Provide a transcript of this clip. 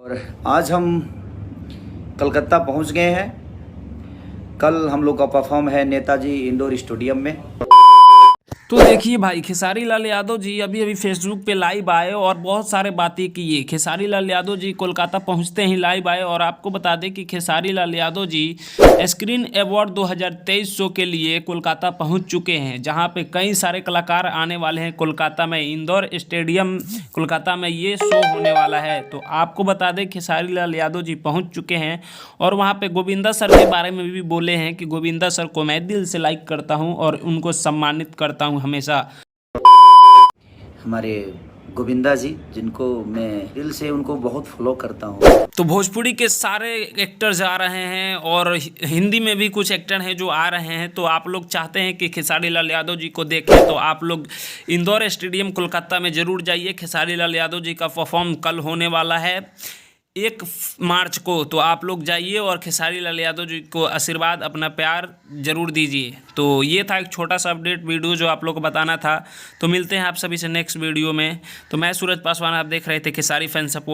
और आज हम कलकत्ता पहुंच गए हैं। कल हम लोग का परफॉर्म है नेताजी इंडोर स्टेडियम में। तो देखिए भाई, खेसारी लाल यादव जी अभी अभी फेसबुक पे लाइव आए और बहुत सारे बातें किए। खेसारी लाल यादव जी कोलकाता पहुंचते ही लाइव आए और आपको बता दें कि Khesari Lal Yadav ji screen award 2023 show के लिए कोलकाता पहुंच चुके हैं, जहां पे कई सारे कलाकार आने वाले हैं। कोलकाता में इंदौर स्टेडियम कोलकाता में ये शो होने वाला है। तो आपको बता दें खेसारी लाल यादव जी पहुँच चुके हैं और वहाँ पर गोविंदा सर के बारे में भी बोले हैं कि गोविंदा सर को मैं दिल से लाइक करता हूँ और उनको सम्मानित करता हूँ हमेशा। हमारे गोविंदा जी, जिनको मैं दिल से उनको बहुत फॉलो करता हूँ। तो भोजपुरी के सारे एक्टर्स आ रहे हैं और हिंदी में भी कुछ एक्टर हैं जो आ रहे हैं। तो आप लोग चाहते हैं कि खेसारी लाल यादव जी को देखें तो आप लोग इंदौर स्टेडियम कोलकाता में ज़रूर जाइए। खेसारी लाल यादव जी का परफॉर्म कल होने वाला है 1 मार्च को। तो आप लोग जाइए और खेसारी लाल यादव जी को आशीर्वाद, अपना प्यार ज़रूर दीजिए। तो ये था एक छोटा सा अपडेट वीडियो जो आप लोग को बताना था। तो मिलते हैं आप सभी से नेक्स्ट वीडियो में। तो मैं सूरज पासवान, आप देख रहे थे खेसारी फैन सपोर्ट।